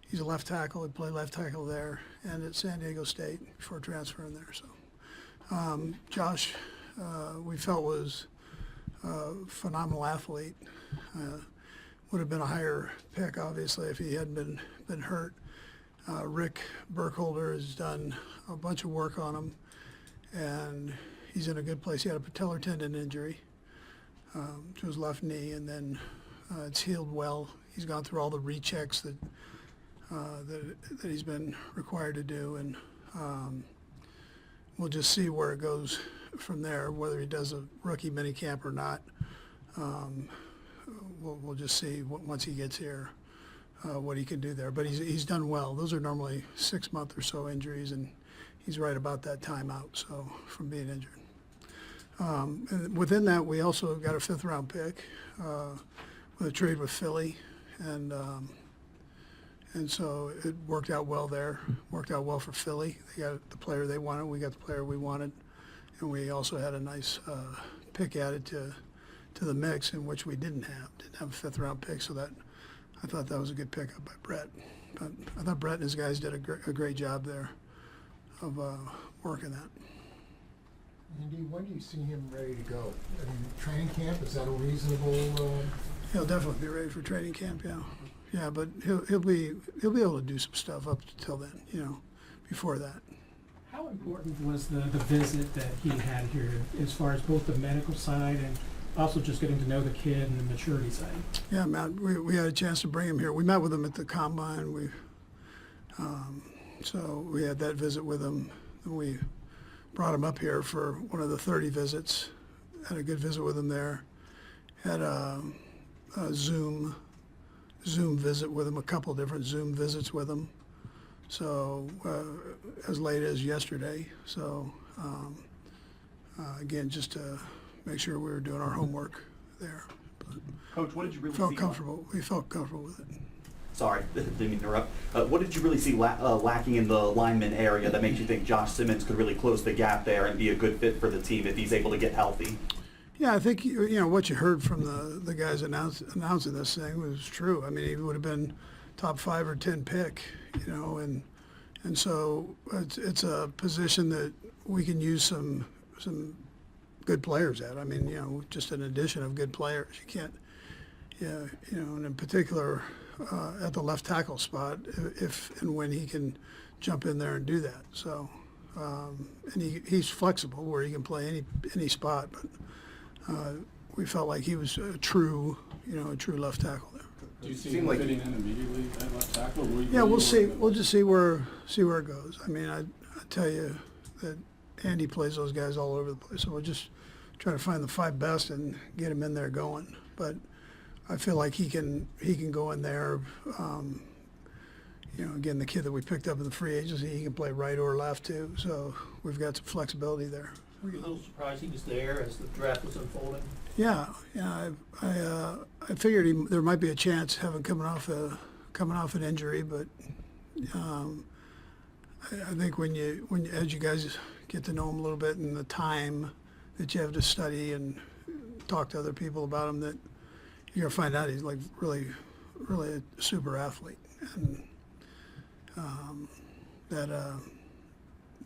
He's a left tackle. He played left tackle there and at San Diego State before transferring there. So Josh, we felt was a phenomenal athlete. Would have been a higher pick, obviously, if he hadn't been hurt. Rick Burkholder has done a bunch of work on him, and he's in a good place. He had a patellar tendon injury to his left knee, and then it's healed well. He's gone through all the rechecks that he's been required to do, and we'll just see where it goes from there, whether he does a rookie minicamp or not. We'll just see once he gets here what he can do there. But he's done well. Those are normally 6 month or so injuries, and he's right about that time out, so from being injured. And within that, we also got a 5th round pick with a trade with Philly, and so it worked out well there. Worked out well for Philly. They got the player they wanted. We got the player we wanted, and we also had a nice pick added to the mix, in which we didn't have a 5th round pick. So that I thought that was a good pickup by Brett. But I thought Brett and his guys did a great job there of working that. Andy, when do you see him ready to go? I mean, training camp, is that a reasonable? He'll definitely be ready for training camp. Yeah, but he'll be able to do some stuff up till then. Before that. How important was the visit that he had here, as far as both the medical side and also just getting to know the kid and the maturity side? Yeah, Matt, we had a chance to bring him here. We met with him at the combine. So we had that visit with him, and we brought him up here for one of the 30 visits. Had a good visit with him there. Had a Zoom visit with him, a couple different Zoom visits with him. So as late as yesterday. So again, just to make sure we were doing our homework there. But Coach, what did you really felt see? comfortable. We felt comfortable with it. Sorry, didn't mean to interrupt. What did you really see lacking in the lineman area that makes you think Josh Simmons could really close the gap there and be a good fit for the team if he's able to get healthy? Yeah, I think what you heard from the guys announcing this thing was true. I mean, he would have been top 5 or 10 pick, and so it's a position that we can use some good players at. I mean, just an addition of good players. You can't, and in particular at the left tackle spot, if and when he can jump in there and do that. So, and he's flexible where he can play any spot, but. We felt like he was a true left tackle there. Do you see him fitting in immediately at left tackle? Yeah, we'll see. We'll just see where it goes. I mean, I tell you that Andy plays those guys all over the place, so we'll just try to find the 5 best and get him in there going. But I feel like he can go in there. Again, the kid that we picked up in the free agency, he can play right or left too. So we've got some flexibility there. Were you a little surprised he was there as the draft was unfolding? Yeah. I figured there might be a chance having coming off an injury, but I think as you guys get to know him a little bit and the time that you have to study and talk to other people about him, that you're gonna find out he's like really, really a super athlete, and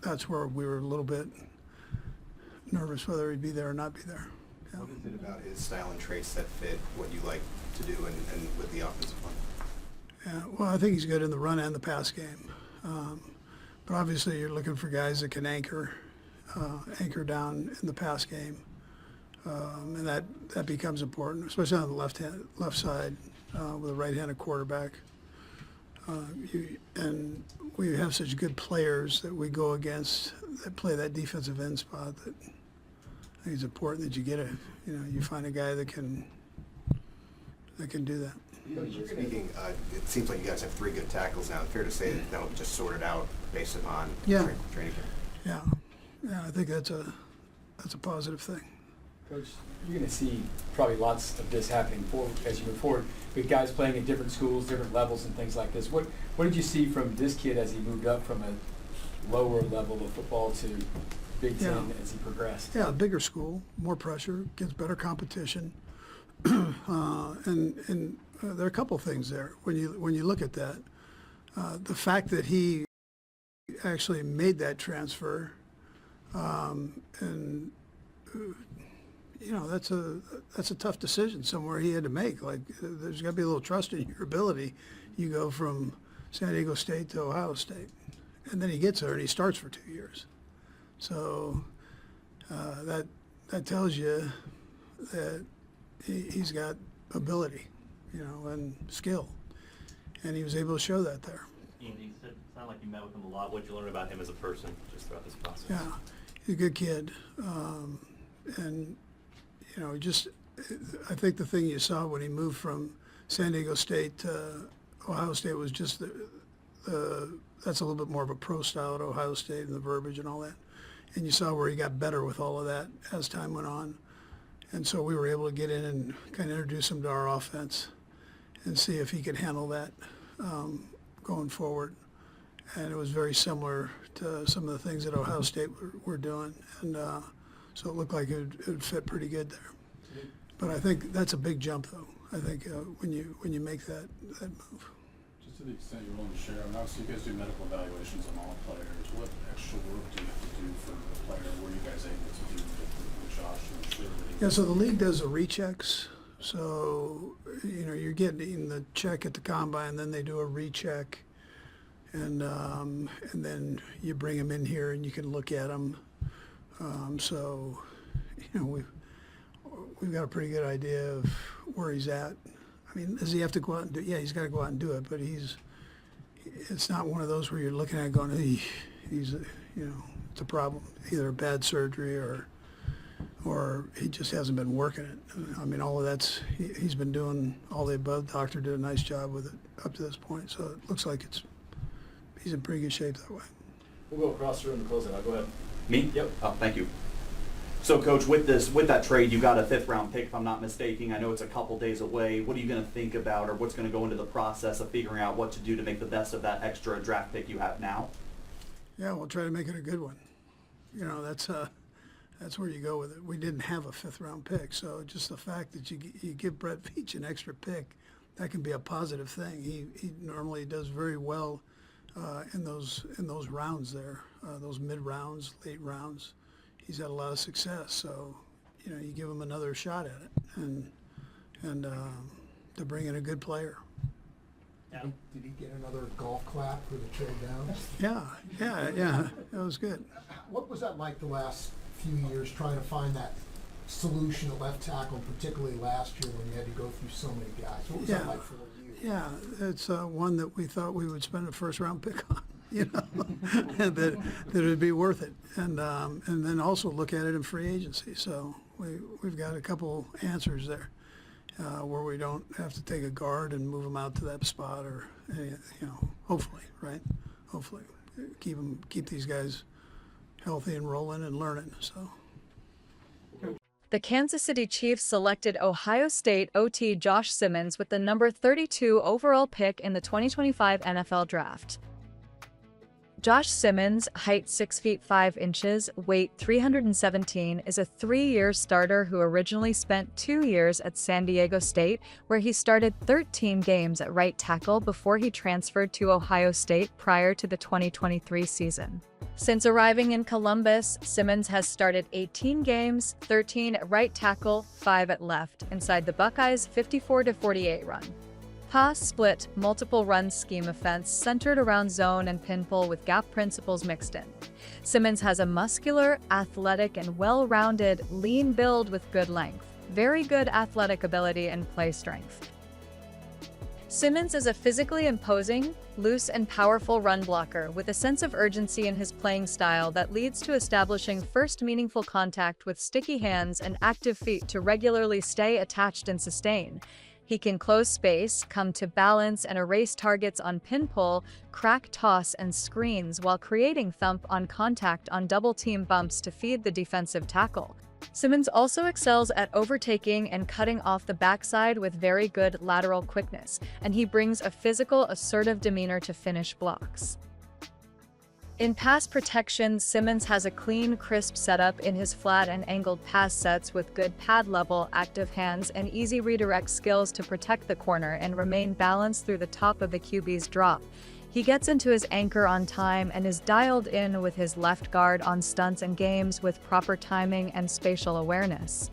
that's where we were a little bit nervous whether he'd be there or not be there. Yeah. What is it about his style and traits that fit what you like to do and with the offensive line? Yeah, well, I think he's good in the run and the pass game. But obviously you're looking for guys that can anchor down in the pass game. And that becomes important, especially on the left side with a right-handed quarterback. And we have such good players that we go against that play that defensive end spot that I think it's important that you get you find a guy that can do that. Speaking, it seems like you guys have 3 good tackles now. Fair to say that that'll be just sorted out based upon training camp? Yeah, I think that's a positive thing. Coach, you're going to see probably lots of this happening as you move forward with guys playing at different schools, different levels and things like this. What did you see from this kid as he moved up from a lower level of football to Big Ten as he progressed? Yeah, a bigger school, more pressure, gets better competition. And there are a couple things there when you look at that. The fact that he actually made that transfer, and that's a tough decision somewhere he had to make. Like, there's got to be a little trust in your ability. You go from San Diego State to Ohio State, and then he gets there and he starts for 2 years. So that tells you that he's got ability, and skill, and he was able to show that there. Ian, you said it sounded like you met with him a lot. What did you learn about him as a person just throughout this process? Yeah, he's a good kid, and just I think the thing you saw when he moved from San Diego State to Ohio State was just that's a little bit more of a pro style at Ohio State and the verbiage and all that, and you saw where he got better with all of that as time went on, and so we were able to get in and kind of introduce him to our offense and see if he could handle that going forward. And it was very similar to some of the things that Ohio State were doing, and so it looked like it would fit pretty good there. But I think that's a big jump, though. I think when you make that move. Just to the extent you're willing to share, I mean, obviously you guys do medical evaluations on all players. What extra work do you have to do for the player? What are you guys able to do with Josh to ensure that he... Yeah, so the league does the rechecks. So, you're getting the check at the combine, then they do a recheck, and then you bring him in here and you can look at him. So, we've got a pretty good idea of where he's at. I mean, does he have to go out and do it? Yeah, he's got to go out and do it, but it's not one of those where you're looking at it going, hey, it's a problem, either a bad surgery or he just hasn't been working it. I mean, all of he's been doing all the above. Doctor did a nice job with it up to this point, so it looks like he's in pretty good shape that way. We'll go across the room to close it. I'll go ahead. Me? Yep. Oh, thank you. So, Coach, with that trade, you got a 5th-round pick, if I'm not mistaken. I know it's a couple days away. What are you going to think about, or what's going to go into the process of figuring out what to do to make the best of that extra draft pick you have now? Yeah, we'll try to make it a good one. That's where you go with it. We didn't have a 5th-round pick, so just the fact that you give Brett Veach an extra pick, that can be a positive thing. He normally does very well in those rounds there, those mid rounds, late rounds. He's had a lot of success, so you give him another shot at it, and to bring in a good player. Did he get another golf clap for the trade down? Yeah, that was good. What was that like the last few years, trying to find that solution at left tackle, particularly last year when you had to go through so many guys? What was that like for you? Yeah, it's one that we thought we would spend a 1st-round pick on, and that it would be worth it, and then also look at it in free agency. So we've got a couple answers there where we don't have to take a guard and move them out to that spot, or hopefully, right? Hopefully, keep these guys healthy and rolling and learning. So. The Kansas City Chiefs selected Ohio State OT Josh Simmons with the number 32 overall pick in the 2025 NFL Draft. Josh Simmons, height 6 feet 5 inches, weight 317, is a 3-year starter who originally spent 2 years at San Diego State, where he started 13 games at right tackle before he transferred to Ohio State prior to the 2023 season. Since arriving in Columbus, Simmons has started 18 games, 13 at right tackle, 5 at left, inside the Buckeyes' 54-48 run. Pass split, multiple run scheme offense centered around zone and pinpull with gap principles mixed in. Simmons has a muscular, athletic, and well-rounded, lean build with good length, very good athletic ability and play strength. Simmons is a physically imposing, loose and powerful run blocker with a sense of urgency in his playing style that leads to establishing first meaningful contact with sticky hands and active feet to regularly stay attached and sustain. He can close space, come to balance, and erase targets on pinpull, crack toss, and screens while creating thump on contact on double-team bumps to feed the defensive tackle. Simmons also excels at overtaking and cutting off the backside with very good lateral quickness, and he brings a physical, assertive demeanor to finish blocks. In pass protection, Simmons has a clean, crisp setup in his flat and angled pass sets with good pad level, active hands, and easy redirect skills to protect the corner and remain balanced through the top of the QB's drop. He gets into his anchor on time and is dialed in with his left guard on stunts and games with proper timing and spatial awareness.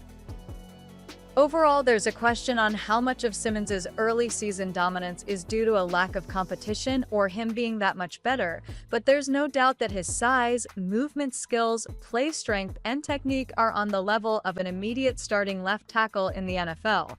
Overall, there's a question on how much of Simmons' early season dominance is due to a lack of competition or him being that much better, but there's no doubt that his size, movement skills, play strength, and technique are on the level of an immediate starting left tackle in the NFL.